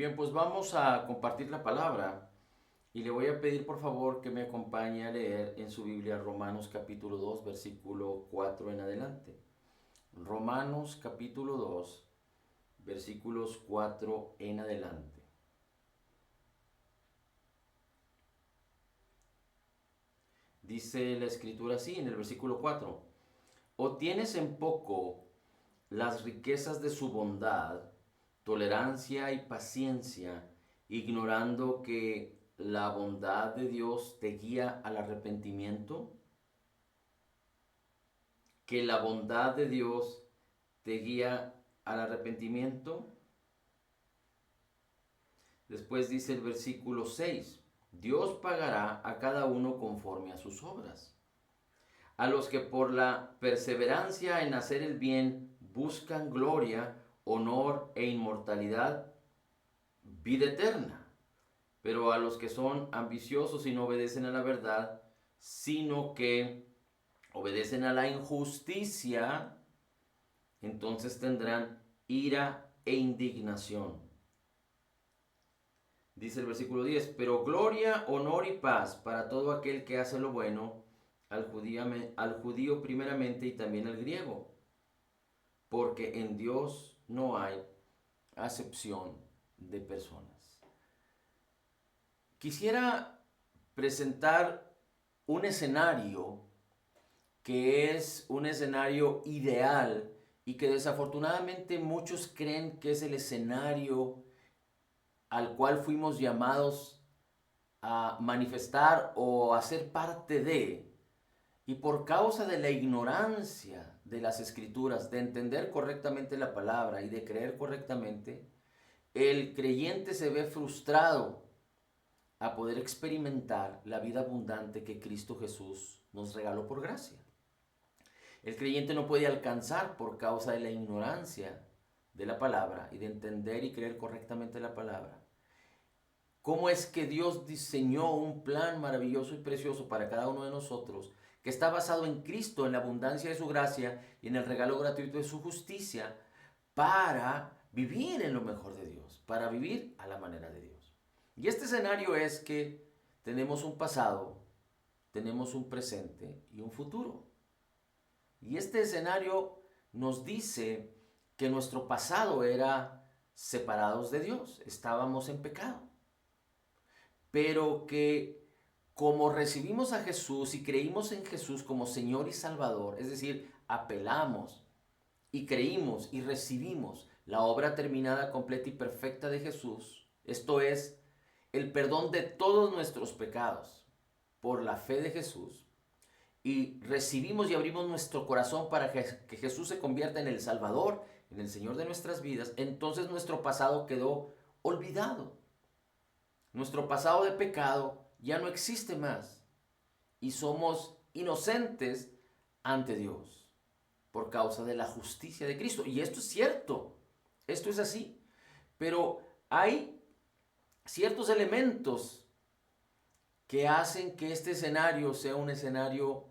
Bien, pues vamos a compartir la palabra y le voy a pedir por favor que me acompañe a leer en su Biblia Romanos capítulo 2 versículo 4 en adelante. Romanos capítulo 2 versículos 4 en adelante. Dice la escritura así en el versículo 4: ¿O tienes en poco las riquezas de su bondad, tolerancia y paciencia, ignorando que la bondad de Dios te guía al arrepentimiento? Que la bondad de Dios te guía al arrepentimiento. Después dice el versículo 6: Dios pagará a cada uno conforme a sus obras. A los que por la perseverancia en hacer el bien buscan gloria, honor e inmortalidad, vida eterna. Pero a los que son ambiciosos y no obedecen a la verdad, sino que obedecen a la injusticia, entonces tendrán ira e indignación. Dice el versículo 10: pero gloria, honor y paz para todo aquel que hace lo bueno, al judío primeramente y también al griego, porque en Dios no hay acepción de personas. Quisiera presentar un escenario que es un escenario ideal y que desafortunadamente muchos creen que es el escenario al cual fuimos llamados a manifestar o a ser parte de. Y por causa de la ignorancia de las escrituras, de entender correctamente la palabra y de creer correctamente, el creyente se ve frustrado a poder experimentar la vida abundante que Cristo Jesús nos regaló por gracia. El creyente no puede alcanzar por causa de la ignorancia de la palabra y de entender y creer correctamente la palabra. ¿Cómo es que Dios diseñó un plan maravilloso y precioso para cada uno de nosotros que está basado en Cristo, en la abundancia de su gracia y en el regalo gratuito de su justicia para vivir en lo mejor de Dios, para vivir a la manera de Dios? Y este escenario es que tenemos un pasado, tenemos un presente y un futuro. Y este escenario nos dice que nuestro pasado era separados de Dios, estábamos en pecado, pero que como recibimos a Jesús y creímos en Jesús como Señor y Salvador, es decir, apelamos y creímos y recibimos la obra terminada, completa y perfecta de Jesús, esto es, el perdón de todos nuestros pecados por la fe de Jesús, y recibimos y abrimos nuestro corazón para que Jesús se convierta en el Salvador, en el Señor de nuestras vidas, entonces nuestro pasado quedó olvidado. Nuestro pasado de pecado ya no existe más y somos inocentes ante Dios por causa de la justicia de Cristo. Y esto es cierto, esto es así, pero hay ciertos elementos que hacen que este escenario sea un escenario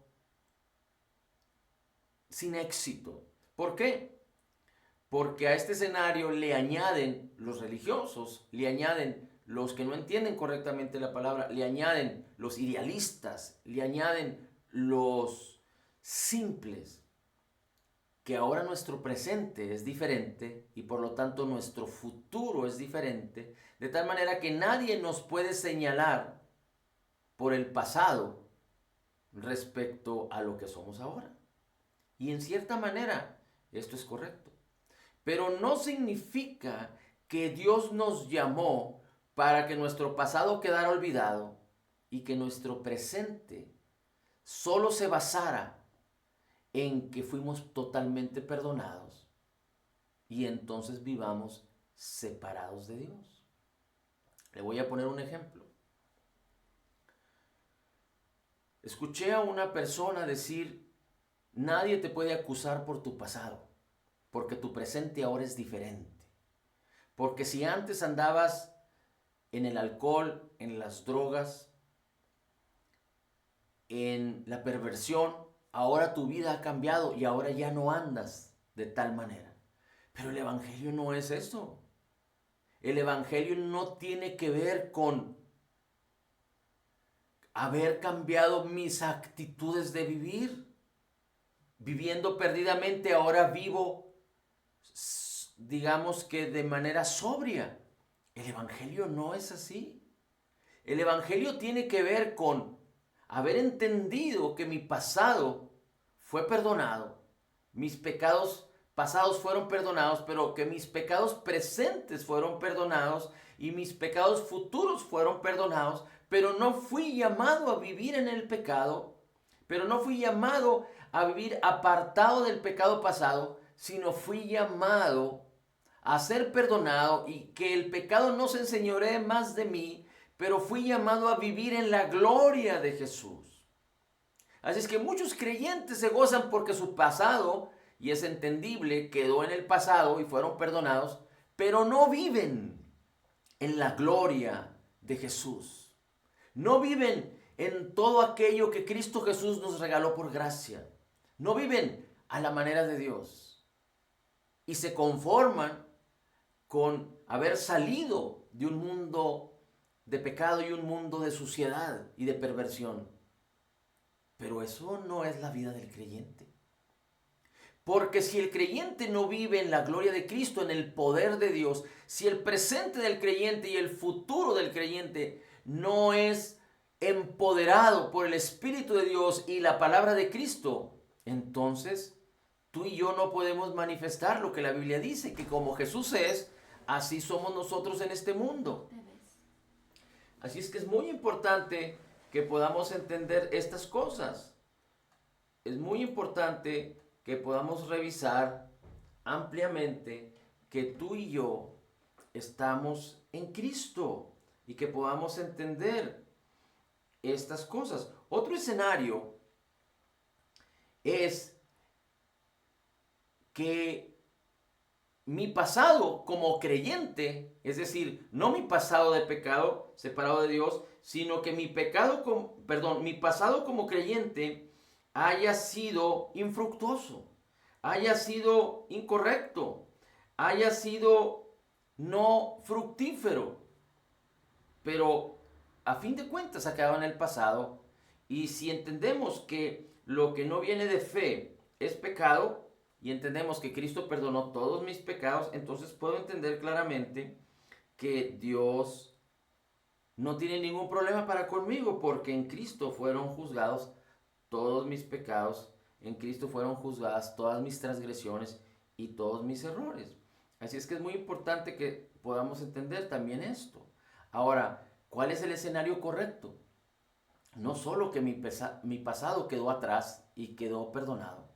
sin éxito. ¿Por qué? Porque a este escenario le añaden los religiosos, le añaden los que no entienden correctamente la palabra, le añaden los idealistas, le añaden los simples, que ahora nuestro presente es diferente y por lo tanto nuestro futuro es diferente, de tal manera que nadie nos puede señalar por el pasado respecto a lo que somos ahora. Y en cierta manera esto es correcto. Pero no significa que Dios nos llamó para que nuestro pasado quedara olvidado y que nuestro presente solo se basara en que fuimos totalmente perdonados y entonces vivamos separados de Dios. Le voy a poner un ejemplo. Escuché a una persona decir: nadie te puede acusar por tu pasado, porque tu presente ahora es diferente. Porque si antes andabas en el alcohol, en las drogas, en la perversión, ahora tu vida ha cambiado y ahora ya no andas de tal manera. Pero el Evangelio no es eso. El Evangelio no tiene que ver con haber cambiado mis actitudes de vivir. Viviendo perdidamente, ahora vivo, digamos que de manera sobria. El Evangelio no es así. El Evangelio tiene que ver con haber entendido que mi pasado fue perdonado. Mis pecados pasados fueron perdonados, pero que mis pecados presentes fueron perdonados y mis pecados futuros fueron perdonados, pero no fui llamado a vivir en el pecado, pero no fui llamado a vivir apartado del pecado pasado, sino fui llamado a ser perdonado y que el pecado no se enseñoree más de mí, pero fui llamado a vivir en la gloria de Jesús. Así es que muchos creyentes se gozan porque su pasado, y es entendible, quedó en el pasado y fueron perdonados, pero no viven en la gloria de Jesús. No viven en todo aquello que Cristo Jesús nos regaló por gracia. No viven a la manera de Dios. Y se conforman con haber salido de un mundo de pecado y un mundo de suciedad y de perversión. Pero eso no es la vida del creyente. Porque si el creyente no vive en la gloria de Cristo, en el poder de Dios, si el presente del creyente y el futuro del creyente no es empoderado por el Espíritu de Dios y la palabra de Cristo, entonces tú y yo no podemos manifestar lo que la Biblia dice, que como Jesús es, así somos nosotros en este mundo. Así es que es muy importante que podamos entender estas cosas. Es muy importante que podamos revisar ampliamente que tú y yo estamos en Cristo y que podamos entender estas cosas. Otro escenario es que mi pasado como creyente, es decir, no mi pasado de pecado separado de Dios, sino que mi pasado como creyente haya sido infructuoso, haya sido incorrecto, haya sido no fructífero, pero a fin de cuentas ha quedado en el pasado. Y si entendemos que lo que no viene de fe es pecado, y entendemos que Cristo perdonó todos mis pecados, entonces puedo entender claramente que Dios no tiene ningún problema para conmigo, porque en Cristo fueron juzgados todos mis pecados, en Cristo fueron juzgadas todas mis transgresiones y todos mis errores. Así es que es muy importante que podamos entender también esto. Ahora, ¿cuál es el escenario correcto? No solo que mi pasado quedó atrás y quedó perdonado,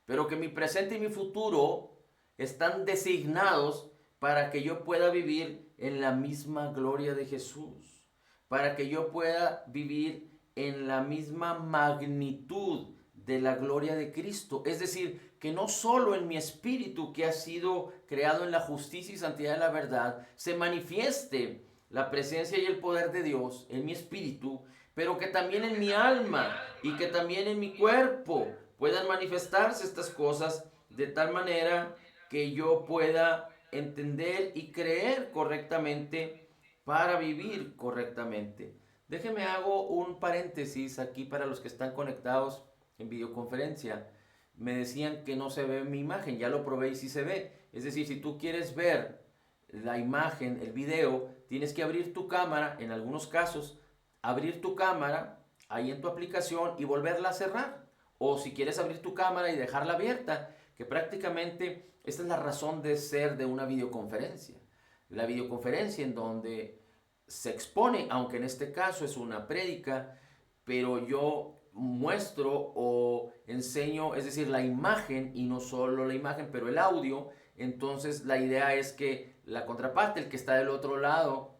pero que mi presente y mi futuro están designados para que yo pueda vivir en la misma gloria de Jesús, para que yo pueda vivir en la misma magnitud de la gloria de Cristo. Es decir, que no solo en mi espíritu, que ha sido creado en la justicia y santidad de la verdad, se manifieste la presencia y el poder de Dios en mi espíritu, pero que también en mi alma y que también en mi cuerpo puedan manifestarse estas cosas de tal manera que yo pueda entender y creer correctamente para vivir correctamente. Déjeme hago un paréntesis aquí para los que están conectados en videoconferencia. Me decían que no se ve mi imagen, ya lo probé y sí se ve. Es decir, si tú quieres ver la imagen, el video, tienes que abrir tu cámara, en algunos casos, abrir tu cámara ahí en tu aplicación y volverla a cerrar. O si quieres abrir tu cámara y dejarla abierta, que prácticamente esta es la razón de ser de una videoconferencia. La videoconferencia en donde se expone, aunque en este caso es una prédica, pero yo muestro o enseño, es decir, la imagen y no solo la imagen, pero el audio. Entonces la idea es que la contraparte, el que está del otro lado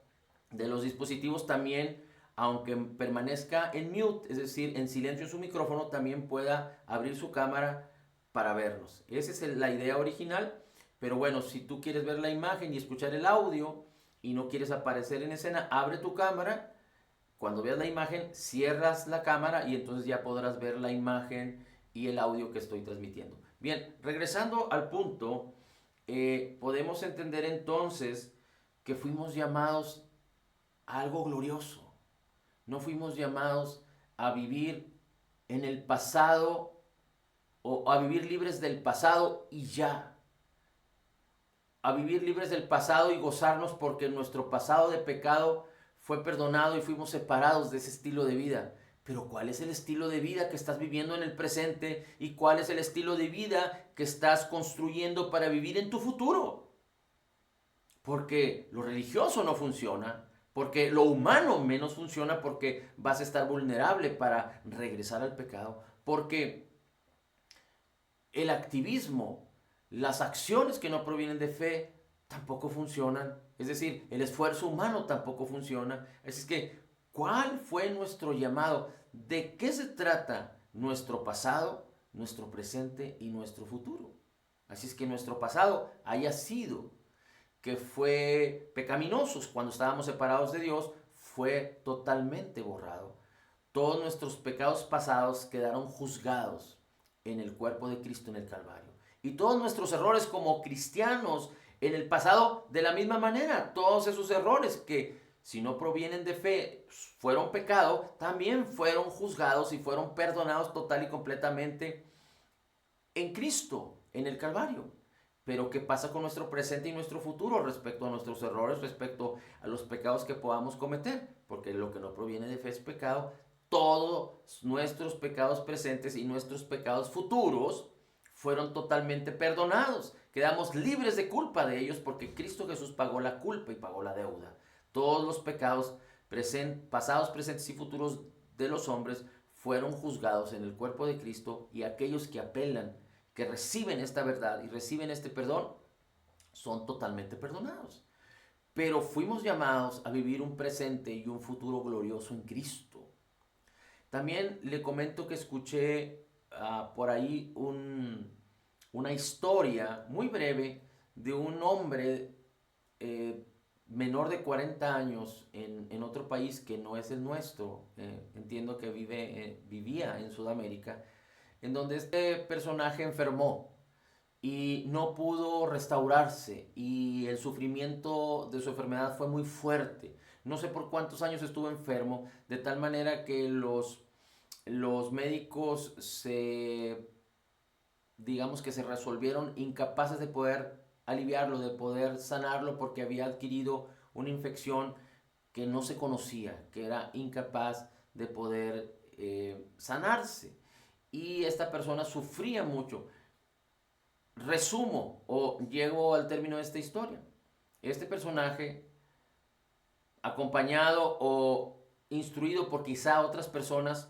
de los dispositivos también, aunque permanezca en mute, es decir, en silencio en su micrófono, también pueda abrir su cámara para vernos. Esa es la idea original, pero bueno, si tú quieres ver la imagen y escuchar el audio y no quieres aparecer en escena, abre tu cámara. Cuando veas la imagen, cierras la cámara y entonces ya podrás ver la imagen y el audio que estoy transmitiendo. Bien, regresando al punto, podemos entender entonces que fuimos llamados a algo glorioso. No fuimos llamados a vivir en el pasado o a vivir libres del pasado y ya. A vivir libres del pasado y gozarnos porque nuestro pasado de pecado fue perdonado y fuimos separados de ese estilo de vida. Pero ¿cuál es el estilo de vida que estás viviendo en el presente y cuál es el estilo de vida que estás construyendo para vivir en tu futuro? Porque lo religioso no funciona, porque lo humano menos funciona, porque vas a estar vulnerable para regresar al pecado, porque el activismo, las acciones que no provienen de fe, tampoco funcionan. Es decir, el esfuerzo humano tampoco funciona. Así es que, ¿cuál fue nuestro llamado? ¿De qué se trata nuestro pasado, nuestro presente y nuestro futuro? Así es que nuestro pasado haya sido que fue pecaminosos cuando estábamos separados de Dios, fue totalmente borrado. Todos nuestros pecados pasados quedaron juzgados en el cuerpo de Cristo en el Calvario. Y todos nuestros errores como cristianos en el pasado, de la misma manera, todos esos errores que si no provienen de fe, fueron pecado, también fueron juzgados y fueron perdonados total y completamente en Cristo, en el Calvario. Pero ¿qué pasa con nuestro presente y nuestro futuro respecto a nuestros errores, respecto a los pecados que podamos cometer? Porque lo que no proviene de fe es pecado. Todos nuestros pecados presentes y nuestros pecados futuros fueron totalmente perdonados. Quedamos libres de culpa de ellos porque Cristo Jesús pagó la culpa y pagó la deuda. Todos los pecados pasados, presentes y futuros de los hombres fueron juzgados en el cuerpo de Cristo, y aquellos que apelan, que reciben esta verdad y reciben este perdón, son totalmente perdonados. Pero fuimos llamados a vivir un presente y un futuro glorioso en Cristo. También le comento que escuché por ahí una historia muy breve de un hombre menor de 40 años en otro país que no es el nuestro. Entiendo que vivía en Sudamérica, en donde este personaje enfermó y no pudo restaurarse, y el sufrimiento de su enfermedad fue muy fuerte. No sé por cuántos años estuvo enfermo, de tal manera que los médicos digamos que se resolvieron incapaces de poder aliviarlo, de poder sanarlo, porque había adquirido una infección que no se conocía, que era incapaz de poder sanarse. Y esta persona sufría mucho. Resumo o llego al término de esta historia. Este personaje, acompañado o instruido por quizá otras personas,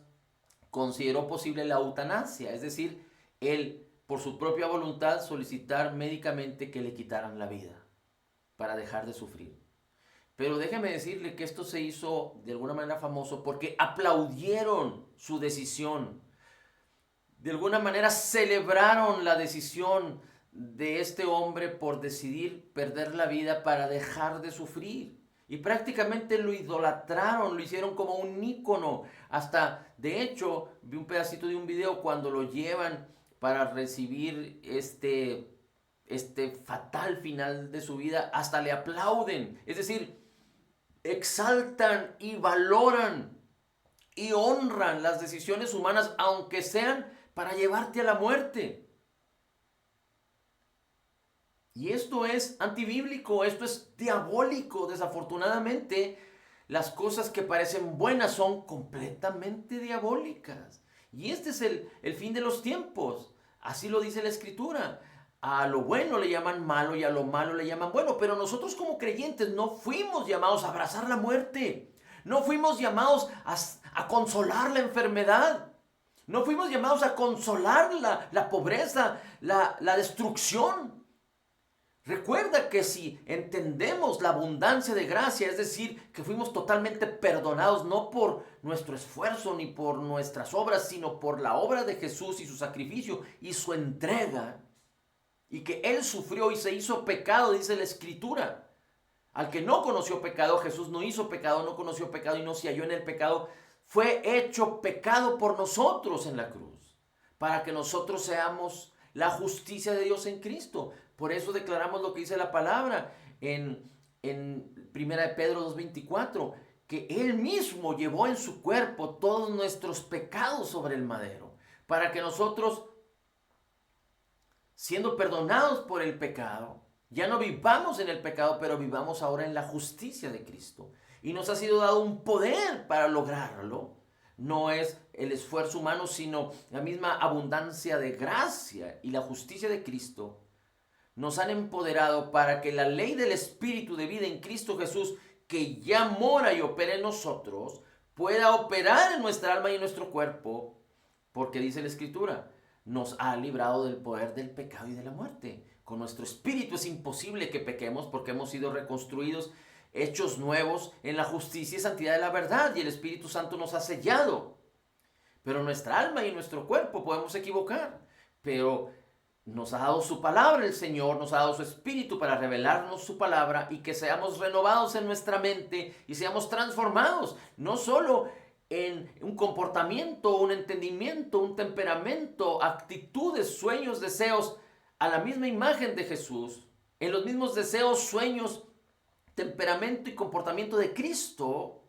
consideró posible la eutanasia, es decir, él por su propia voluntad solicitar médicamente que le quitaran la vida para dejar de sufrir. Pero déjeme decirle que esto se hizo de alguna manera famoso porque aplaudieron su decisión. De alguna manera celebraron la decisión de este hombre por decidir perder la vida para dejar de sufrir. Y prácticamente lo idolatraron, lo hicieron como un ícono. Hasta, de hecho, vi un pedacito de un video cuando lo llevan para recibir este fatal final de su vida. Hasta le aplauden. Es decir, exaltan y valoran y honran las decisiones humanas, aunque sean para llevarte a la muerte. Y esto es antibíblico, esto es diabólico. Desafortunadamente, las cosas que parecen buenas son completamente diabólicas. Y este es el fin de los tiempos. Así lo dice la Escritura. A lo bueno le llaman malo y a lo malo le llaman bueno. Pero nosotros como creyentes no fuimos llamados a abrazar la muerte. No fuimos llamados a consolar la enfermedad. No fuimos llamados a consolar la pobreza, la destrucción. Recuerda que si entendemos la abundancia de gracia, es decir, que fuimos totalmente perdonados, no por nuestro esfuerzo ni por nuestras obras, sino por la obra de Jesús y su sacrificio y su entrega, y que Él sufrió y se hizo pecado, dice la Escritura. Al que no conoció pecado, Jesús no hizo pecado, no conoció pecado y no se halló en el pecado, fue hecho pecado por nosotros en la cruz, para que nosotros seamos la justicia de Dios en Cristo. Por eso declaramos lo que dice la palabra en en 1 de Pedro 2:24, que Él mismo llevó en su cuerpo todos nuestros pecados sobre el madero, para que nosotros, siendo perdonados por el pecado, ya no vivamos en el pecado, pero vivamos ahora en la justicia de Cristo. Y nos ha sido dado un poder para lograrlo. No es el esfuerzo humano, sino la misma abundancia de gracia y la justicia de Cristo nos han empoderado para que la ley del Espíritu de vida en Cristo Jesús, que ya mora y opera en nosotros, pueda operar en nuestra alma y en nuestro cuerpo, porque dice la Escritura, nos ha librado del poder del pecado y de la muerte. Con nuestro espíritu es imposible que pequemos porque hemos sido reconstruidos, hechos nuevos en la justicia y santidad de la verdad, y el Espíritu Santo nos ha sellado. Pero nuestra alma y nuestro cuerpo podemos equivocar, pero nos ha dado su palabra el Señor, nos ha dado su Espíritu para revelarnos su palabra y que seamos renovados en nuestra mente y seamos transformados, no solo en un comportamiento, un entendimiento, un temperamento, actitudes, sueños, deseos, a la misma imagen de Jesús, en los mismos deseos, sueños, temperamento y comportamiento de Cristo,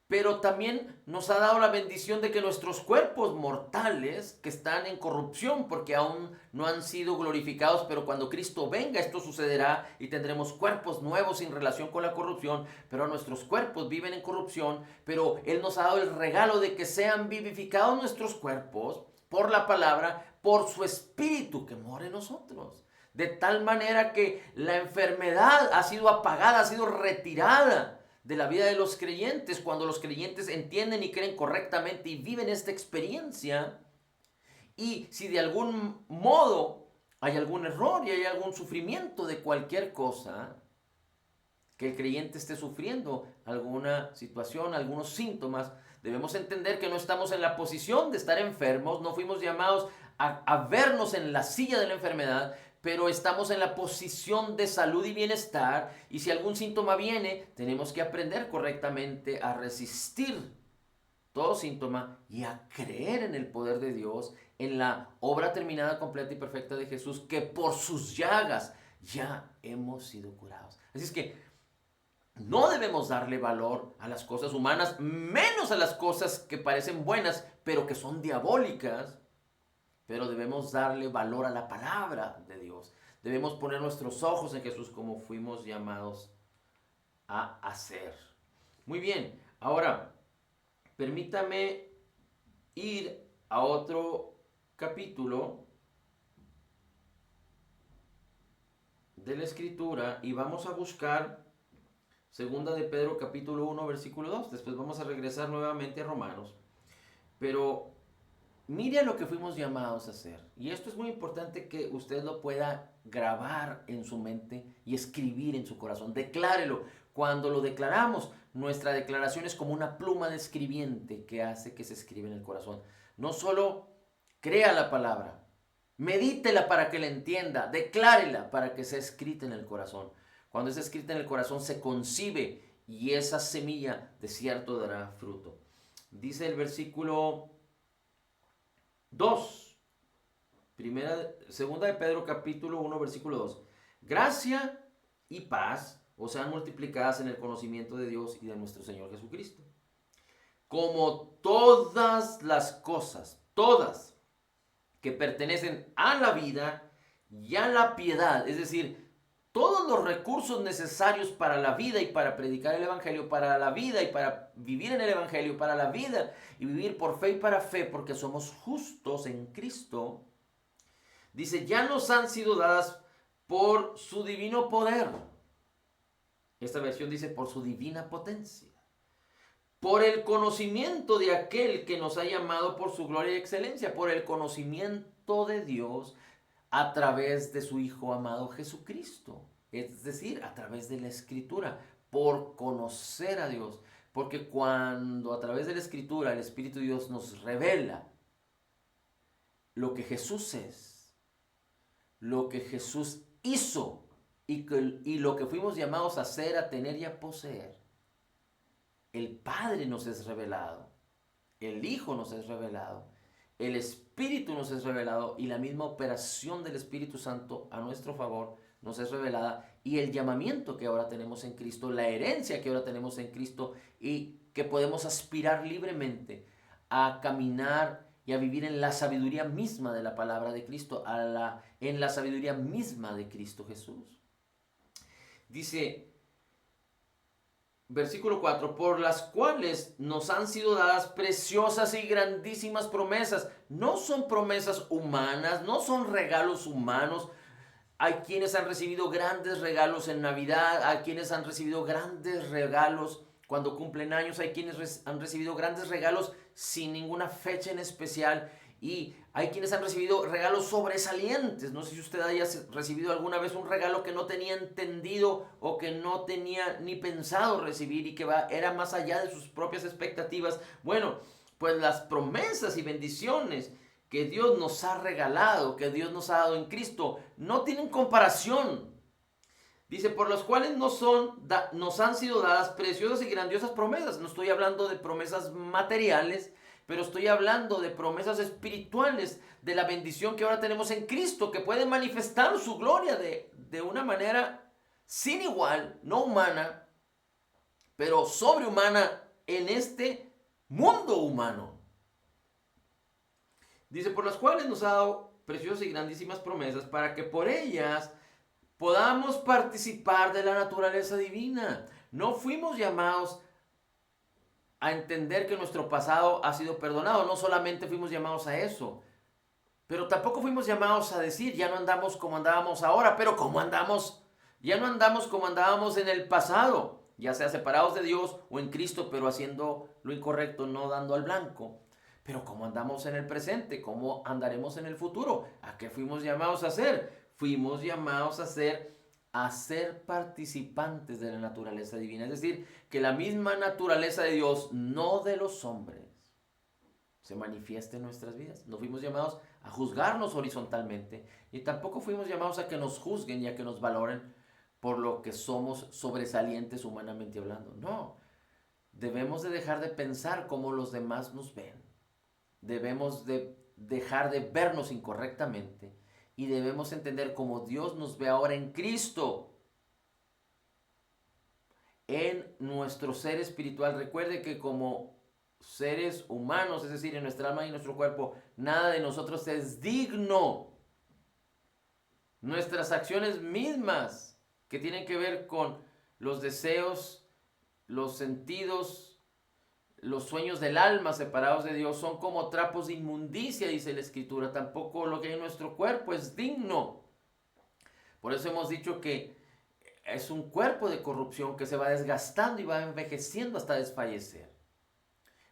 pero también nos ha dado la bendición de que nuestros cuerpos mortales, que están en corrupción porque aún no han sido glorificados, pero cuando Cristo venga esto sucederá y tendremos cuerpos nuevos sin relación con la corrupción, pero nuestros cuerpos viven en corrupción, pero Él nos ha dado el regalo de que sean vivificados nuestros cuerpos por la palabra, por su Espíritu que mora en nosotros. De tal manera que la enfermedad ha sido apagada, ha sido retirada de la vida de los creyentes, cuando los creyentes entienden y creen correctamente y viven esta experiencia. Y si de algún modo hay algún error y hay algún sufrimiento de cualquier cosa, que el creyente esté sufriendo alguna situación, algunos síntomas, debemos entender que no estamos en la posición de estar enfermos, no fuimos llamados a vernos en la silla de la enfermedad, pero estamos en la posición de salud y bienestar, y si algún síntoma viene, tenemos que aprender correctamente a resistir todo síntoma y a creer en el poder de Dios, en la obra terminada, completa y perfecta de Jesús, que por sus llagas ya hemos sido curados. Así es que no debemos darle valor a las cosas humanas, menos a las cosas que parecen buenas, pero que son diabólicas. Pero debemos darle valor a la palabra de Dios. Debemos poner nuestros ojos en Jesús como fuimos llamados a hacer. Muy bien, ahora permítame ir a otro capítulo de la Escritura y vamos a buscar Segunda de Pedro capítulo 1 versículo 2. Después vamos a regresar nuevamente a Romanos. Pero mire a lo que fuimos llamados a hacer. Y esto es muy importante que usted lo pueda grabar en su mente y escribir en su corazón. Declárelo. Cuando lo declaramos, nuestra declaración es como una pluma de escribiente que hace que se escriba en el corazón. No solo crea la palabra, medítela para que la entienda, declárela para que sea escrita en el corazón. Cuando es escrita en el corazón se concibe y esa semilla de cierto dará fruto. Dice el versículo 2, segunda de Pedro capítulo 1 versículo 2. Gracia y paz os sean multiplicadas en el conocimiento de Dios y de nuestro Señor Jesucristo. Como todas las cosas, todas, que pertenecen a la vida y a la piedad, es decir, todos los recursos necesarios para la vida y para predicar el Evangelio, para la vida y para vivir en el Evangelio, para la vida y vivir por fe y para fe, porque somos justos en Cristo, dice, ya nos han sido dadas por su divino poder. Esta versión dice por su divina potencia. Por el conocimiento de aquel que nos ha llamado por su gloria y excelencia, por el conocimiento de Dios a través de su Hijo amado Jesucristo. Es decir, a través de la Escritura, por conocer a Dios. Porque cuando a través de la Escritura el Espíritu de Dios nos revela lo que Jesús es, lo que Jesús hizo y lo que fuimos llamados a hacer, a tener y a poseer, el Padre nos es revelado, el Hijo nos es revelado, el Espíritu nos es revelado y la misma operación del Espíritu Santo a nuestro favor nos es revelada, y el llamamiento que ahora tenemos en Cristo, la herencia que ahora tenemos en Cristo, y que podemos aspirar libremente a caminar y a vivir en la sabiduría misma de la palabra de Cristo, en la sabiduría misma de Cristo Jesús. Dice, versículo 4, por las cuales nos han sido dadas preciosas y grandísimas promesas. No son promesas humanas, no son regalos humanos. Hay quienes han recibido grandes regalos en Navidad, hay quienes han recibido grandes regalos cuando cumplen años, hay quienes han recibido grandes regalos sin ninguna fecha en especial, y hay quienes han recibido regalos sobresalientes. No sé si usted haya recibido alguna vez un regalo que no tenía entendido o que no tenía ni pensado recibir y que era más allá de sus propias expectativas. Bueno, pues las promesas y bendiciones que Dios nos ha regalado, que Dios nos ha dado en Cristo, no tienen comparación. Dice, por las cuales nos han sido dadas preciosas y grandiosas promesas. No estoy hablando de promesas materiales, pero estoy hablando de promesas espirituales, de la bendición que ahora tenemos en Cristo, que puede manifestar su gloria de una manera sin igual, no humana, pero sobrehumana en este mundo humano. Dice, por las cuales nos ha dado preciosas y grandísimas promesas, para que por ellas podamos participar de la naturaleza divina. No fuimos llamados a entender que nuestro pasado ha sido perdonado. No solamente fuimos llamados a eso, pero tampoco fuimos llamados a decir, ya no andamos como andábamos ahora. Pero ¿cómo andamos? Ya no andamos como andábamos en el pasado, ya sea separados de Dios o en Cristo, pero haciendo lo incorrecto, no dando al blanco. Pero ¿cómo andamos en el presente? ¿Cómo andaremos en el futuro? ¿A qué fuimos llamados a hacer? Fuimos llamados a ser participantes de la naturaleza divina. Es decir, que la misma naturaleza de Dios, no de los hombres, se manifieste en nuestras vidas. No fuimos llamados a juzgarnos horizontalmente, y tampoco fuimos llamados a que nos juzguen y a que nos valoren por lo que somos sobresalientes humanamente hablando. No, debemos de dejar de pensar como los demás nos ven. Debemos de dejar de vernos incorrectamente y debemos entender cómo Dios nos ve ahora en Cristo, en nuestro ser espiritual. Recuerde que como seres humanos, es decir, en nuestra alma y nuestro cuerpo, nada de nosotros es digno. Nuestras acciones mismas, que tienen que ver con los deseos, los sentidos, los sueños del alma separados de Dios, son como trapos de inmundicia, dice la Escritura. Tampoco lo que hay en nuestro cuerpo es digno. Por eso hemos dicho que es un cuerpo de corrupción que se va desgastando y va envejeciendo hasta desfallecer.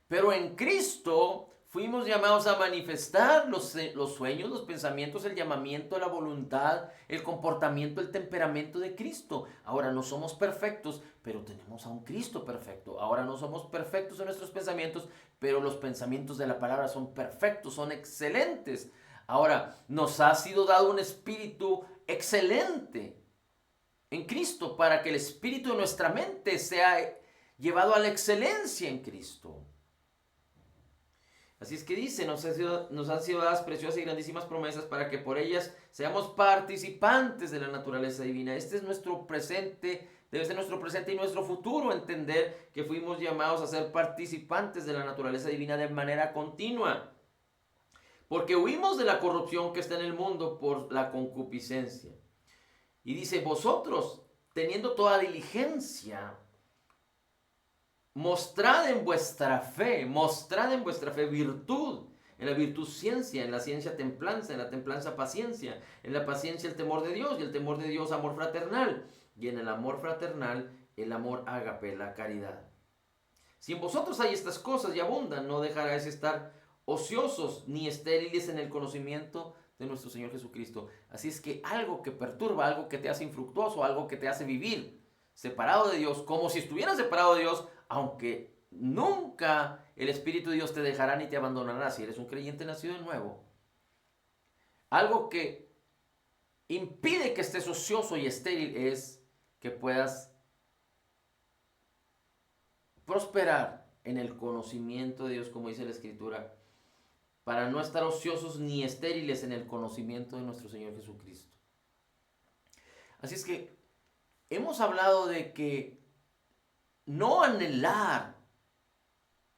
Pero en Cristo fuimos llamados a manifestar los sueños, los pensamientos, el llamamiento, la voluntad, el comportamiento, el temperamento de Cristo. Ahora no somos perfectos, pero tenemos a un Cristo perfecto. Ahora no somos perfectos en nuestros pensamientos, pero los pensamientos de la palabra son perfectos, son excelentes. Ahora nos ha sido dado un espíritu excelente en Cristo, para que el espíritu de nuestra mente sea llevado a la excelencia en Cristo. Así es que dice, nos han sido dadas preciosas y grandísimas promesas, para que por ellas seamos participantes de la naturaleza divina. Este es nuestro presente, debe ser nuestro presente y nuestro futuro, entender que fuimos llamados a ser participantes de la naturaleza divina de manera continua. Porque huimos de la corrupción que está en el mundo por la concupiscencia. Y dice, vosotros, teniendo toda diligencia, mostrad en vuestra fe virtud, en la virtud ciencia, en la ciencia templanza, en la templanza paciencia, en la paciencia el temor de Dios, y el temor de Dios amor fraternal, y en el amor fraternal el amor ágape, la caridad. Si en vosotros hay estas cosas y abundan, no dejaráis estar ociosos ni estériles en el conocimiento de nuestro Señor Jesucristo. Así es que algo que perturba, algo que te hace infructuoso, algo que te hace vivir separado de Dios, como si estuvieras separado de Dios, aunque nunca el Espíritu de Dios te dejará ni te abandonará si eres un creyente nacido de nuevo. Algo que impide que estés ocioso y estéril es que puedas prosperar en el conocimiento de Dios, como dice la Escritura, para no estar ociosos ni estériles en el conocimiento de nuestro Señor Jesucristo. Así es que hemos hablado de que no anhelar,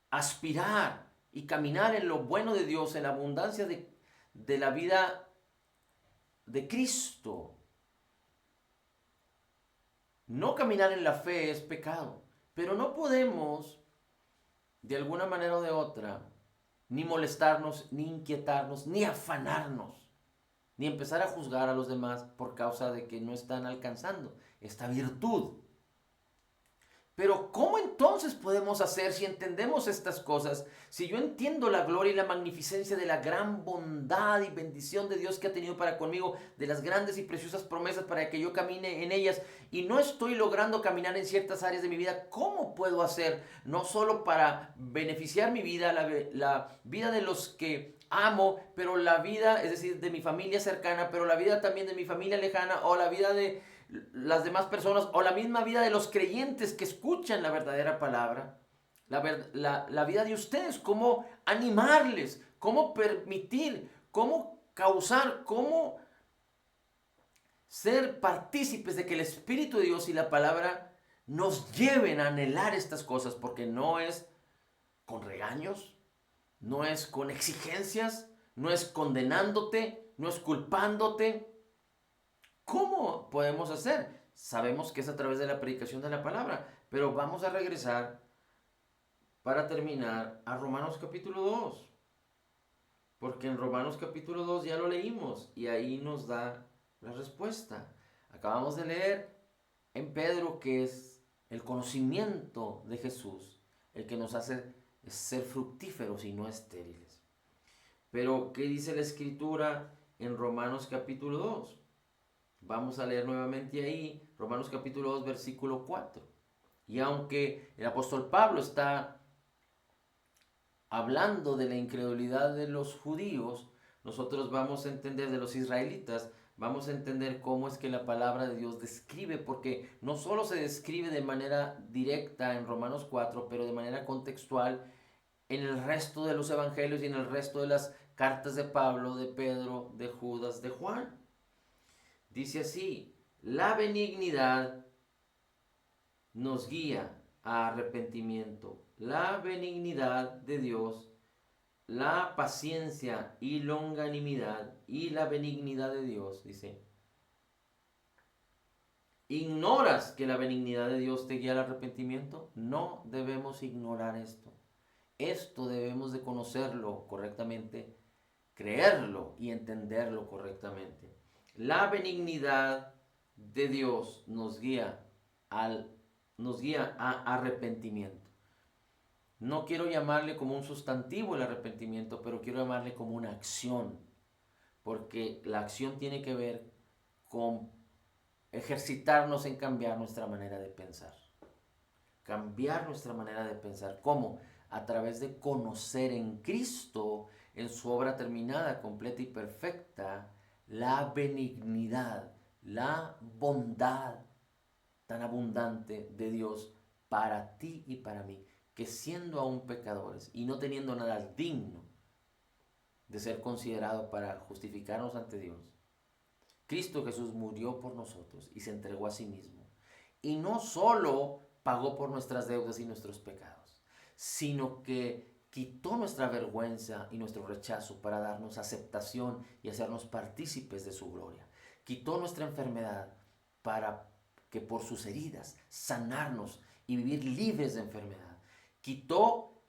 aspirar y caminar en lo bueno de Dios, en la abundancia de la vida de Cristo. No caminar en la fe es pecado, pero no podemos, de alguna manera o de otra, ni molestarnos, ni inquietarnos, ni afanarnos, ni empezar a juzgar a los demás por causa de que no están alcanzando esta virtud. Pero ¿cómo entonces podemos hacer si entendemos estas cosas? Si yo entiendo la gloria y la magnificencia de la gran bondad y bendición de Dios que ha tenido para conmigo, de las grandes y preciosas promesas para que yo camine en ellas, y no estoy logrando caminar en ciertas áreas de mi vida, ¿cómo puedo hacer? No solo para beneficiar mi vida, la vida de los que amo, pero la vida, es decir, de mi familia cercana, pero la vida también de mi familia lejana, o la vida de las demás personas, o la misma vida de los creyentes que escuchan la verdadera palabra, la vida de ustedes, cómo animarles, cómo permitir, cómo causar, cómo ser partícipes de que el Espíritu de Dios y la palabra nos lleven a anhelar estas cosas, porque no es con regaños, no es con exigencias, no es condenándote, no es culpándote. ¿Cómo podemos hacer? Sabemos que es a través de la predicación de la palabra, pero vamos a regresar para terminar a Romanos capítulo 2, porque en Romanos capítulo 2 ya lo leímos y ahí nos da la respuesta. Acabamos de leer en Pedro que es el conocimiento de Jesús el que nos hace ser fructíferos y no estériles. Pero, ¿qué dice la Escritura en Romanos capítulo 2? Vamos a leer nuevamente ahí, Romanos capítulo 2, versículo 4. Y aunque el apóstol Pablo está hablando de la incredulidad de los judíos, nosotros vamos a entender de los israelitas, vamos a entender cómo es que la palabra de Dios describe, porque no solo se describe de manera directa en Romanos 4, pero de manera contextual en el resto de los evangelios y en el resto de las cartas de Pablo, de Pedro, de Judas, de Juan. Dice así, la benignidad nos guía a arrepentimiento. La benignidad de Dios, la paciencia y longanimidad y la benignidad de Dios, dice. ¿Ignoras que la benignidad de Dios te guía al arrepentimiento? No debemos ignorar esto. Esto debemos de conocerlo correctamente, creerlo y entenderlo correctamente. La benignidad de Dios nos guía a arrepentimiento. No quiero llamarle como un sustantivo el arrepentimiento, pero quiero llamarle como una acción, porque la acción tiene que ver con ejercitarnos en cambiar nuestra manera de pensar. Cambiar nuestra manera de pensar. ¿Cómo? A través de conocer en Cristo, en su obra terminada, completa y perfecta, la benignidad, la bondad tan abundante de Dios para ti y para mí, que siendo aún pecadores y no teniendo nada digno de ser considerado para justificarnos ante Dios, Cristo Jesús murió por nosotros y se entregó a sí mismo. Y no solo pagó por nuestras deudas y nuestros pecados, sino que quitó nuestra vergüenza y nuestro rechazo para darnos aceptación y hacernos partícipes de su gloria. Quitó nuestra enfermedad para que por sus heridas sanarnos y vivir libres de enfermedad. Quitó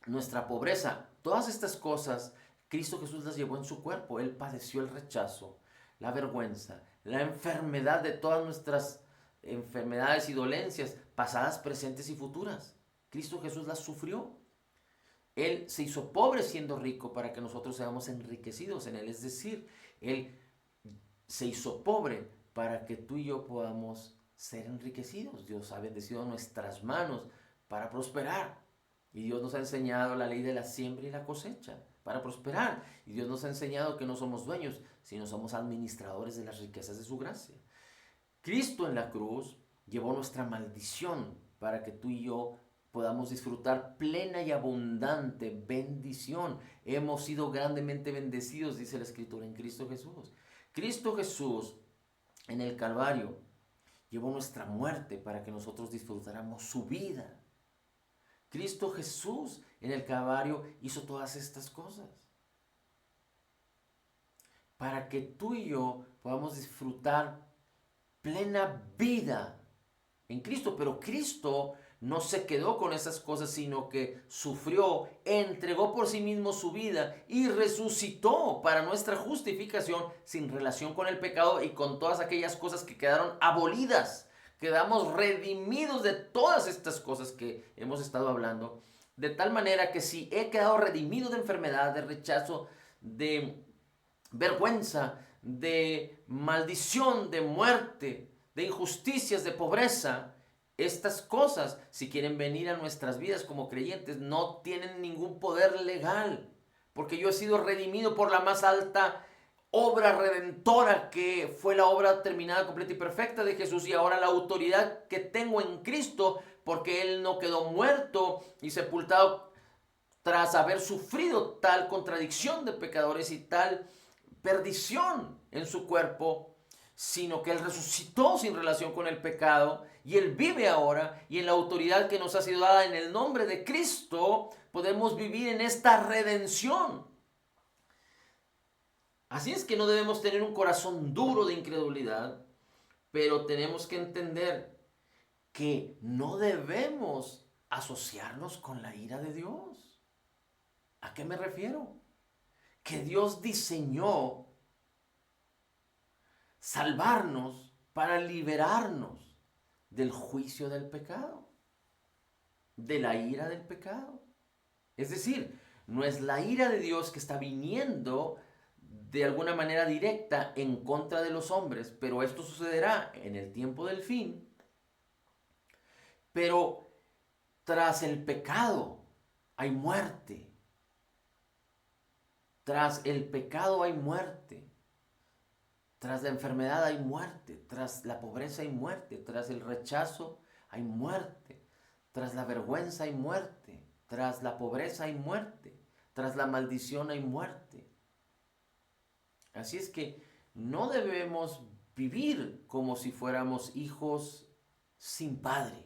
nuestra pobreza. Todas estas cosas Cristo Jesús las llevó en su cuerpo. Él padeció el rechazo, la vergüenza, la enfermedad de todas nuestras enfermedades y dolencias, pasadas, presentes y futuras. Cristo Jesús las sufrió. Él se hizo pobre siendo rico para que nosotros seamos enriquecidos en Él. Es decir, Él se hizo pobre para que tú y yo podamos ser enriquecidos. Dios ha bendecido nuestras manos para prosperar. Y Dios nos ha enseñado la ley de la siembra y la cosecha para prosperar. Y Dios nos ha enseñado que no somos dueños, sino somos administradores de las riquezas de su gracia. Cristo en la cruz llevó nuestra maldición para que tú y yo podamos disfrutar plena y abundante bendición. Hemos sido grandemente bendecidos, dice la Escritura, en Cristo Jesús. Cristo Jesús en el Calvario llevó nuestra muerte para que nosotros disfrutáramos su vida. Cristo Jesús en el Calvario hizo todas estas cosas para que tú y yo podamos disfrutar plena vida en Cristo. Pero Cristo no se quedó con esas cosas, sino que sufrió, entregó por sí mismo su vida y resucitó para nuestra justificación sin relación con el pecado y con todas aquellas cosas que quedaron abolidas. Quedamos redimidos de todas estas cosas que hemos estado hablando. De tal manera que si he quedado redimido de enfermedad, de rechazo, de vergüenza, de maldición, de muerte, de injusticias, de pobreza, estas cosas, si quieren venir a nuestras vidas como creyentes, no tienen ningún poder legal, porque yo he sido redimido por la más alta obra redentora que fue la obra terminada, completa y perfecta de Jesús, y ahora la autoridad que tengo en Cristo, porque Él no quedó muerto y sepultado tras haber sufrido tal contradicción de pecadores y tal perdición en su cuerpo, sino que Él resucitó sin relación con el pecado y Él vive ahora, y en la autoridad que nos ha sido dada en el nombre de Cristo podemos vivir en esta redención. Así es que no debemos tener un corazón duro de incredulidad, pero tenemos que entender que no debemos asociarnos con la ira de Dios. ¿A qué me refiero? Que Dios diseñó salvarnos para liberarnos del juicio del pecado, de la ira del pecado. Es decir, no es la ira de Dios que está viniendo de alguna manera directa en contra de los hombres, pero esto sucederá en el tiempo del fin. Pero tras el pecado hay muerte. Tras el pecado hay muerte. Tras la enfermedad hay muerte. Tras la pobreza hay muerte. Tras el rechazo hay muerte. Tras la vergüenza hay muerte. Tras la pobreza hay muerte. Tras la maldición hay muerte. Así es que no debemos vivir como si fuéramos hijos sin padre.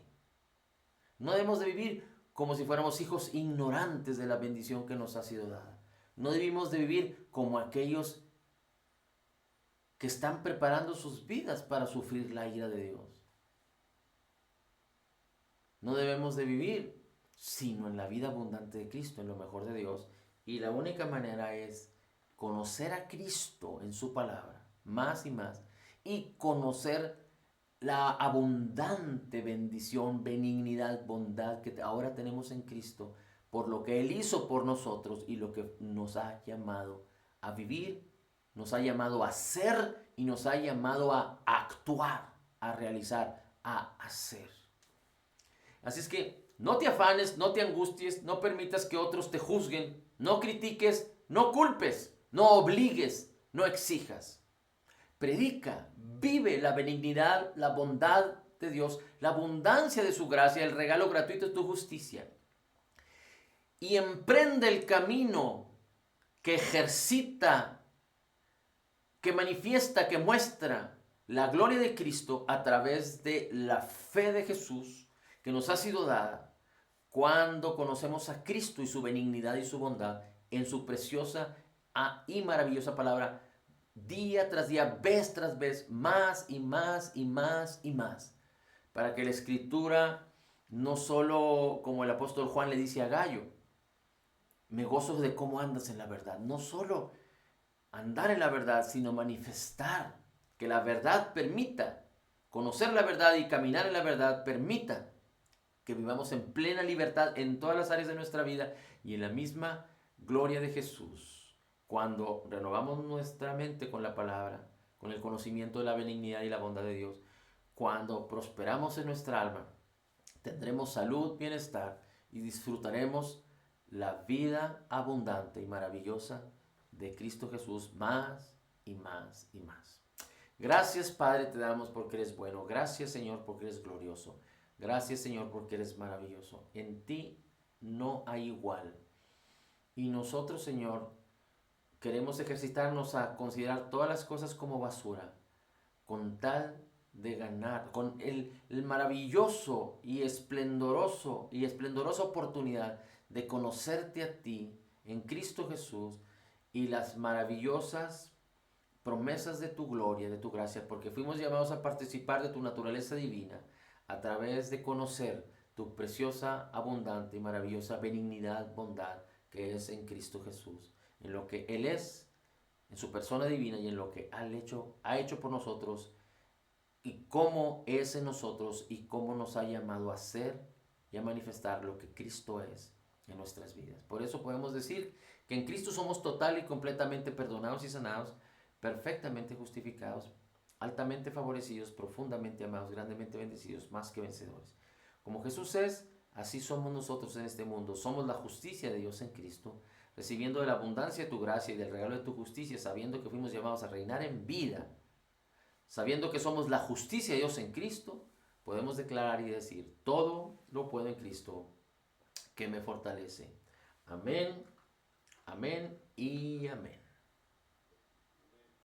No debemos de vivir como si fuéramos hijos ignorantes de la bendición que nos ha sido dada. No debemos de vivir como aquellos que están preparando sus vidas para sufrir la ira de Dios. No debemos de vivir sino en la vida abundante de Cristo, en lo mejor de Dios. Y la única manera es conocer a Cristo en su palabra, más y conocer la abundante bendición, benignidad, bondad que ahora tenemos en Cristo, por lo que Él hizo por nosotros y lo que nos ha llamado a vivir, nos ha llamado a ser y nos ha llamado a actuar, a realizar, a hacer. Así es que no te afanes, no te angusties, no permitas que otros te juzguen, no critiques, no culpes, no obligues, no exijas. Predica, vive la benignidad, la bondad de Dios, la abundancia de su gracia, el regalo gratuito de tu justicia. Y emprende el camino que ejercita, que manifiesta, que muestra la gloria de Cristo a través de la fe de Jesús que nos ha sido dada cuando conocemos a Cristo y su benignidad y su bondad en su preciosa y maravillosa palabra, día tras día, vez tras vez, más y más y más y más, para que la Escritura no solo, como el apóstol Juan le dice a Gallo, me gozo de cómo andas en la verdad, no solo andar en la verdad, sino manifestar, que la verdad permita, conocer la verdad y caminar en la verdad permita que vivamos en plena libertad en todas las áreas de nuestra vida y en la misma gloria de Jesús. Cuando renovamos nuestra mente con la palabra, con el conocimiento de la benignidad y la bondad de Dios, cuando prosperamos en nuestra alma, tendremos salud, bienestar y disfrutaremos la vida abundante y maravillosa de Cristo Jesús más y más y más. Gracias, Padre, te damos porque eres bueno. Gracias, Señor, porque eres glorioso. Gracias, Señor, porque eres maravilloso. En ti no hay igual. Y nosotros, Señor, queremos ejercitarnos a considerar todas las cosas como basura con tal de ganar, con el maravilloso y esplendorosa oportunidad de conocerte a ti en Cristo Jesús y las maravillosas promesas de tu gloria, de tu gracia, porque fuimos llamados a participar de tu naturaleza divina a través de conocer tu preciosa, abundante y maravillosa benignidad, bondad que es en Cristo Jesús, en lo que Él es, en su persona divina y en lo que ha hecho por nosotros y cómo es en nosotros y cómo nos ha llamado a ser y a manifestar lo que Cristo es en nuestras vidas. Por eso podemos decir que en Cristo somos total y completamente perdonados y sanados, perfectamente justificados, altamente favorecidos, profundamente amados, grandemente bendecidos, más que vencedores. Como Jesús es, así somos nosotros en este mundo. Somos la justicia de Dios en Cristo, recibiendo de la abundancia de tu gracia y del regalo de tu justicia, sabiendo que fuimos llamados a reinar en vida, sabiendo que somos la justicia de Dios en Cristo, podemos declarar y decir, todo lo puedo en Cristo que me fortalece. Amén, amén y amén.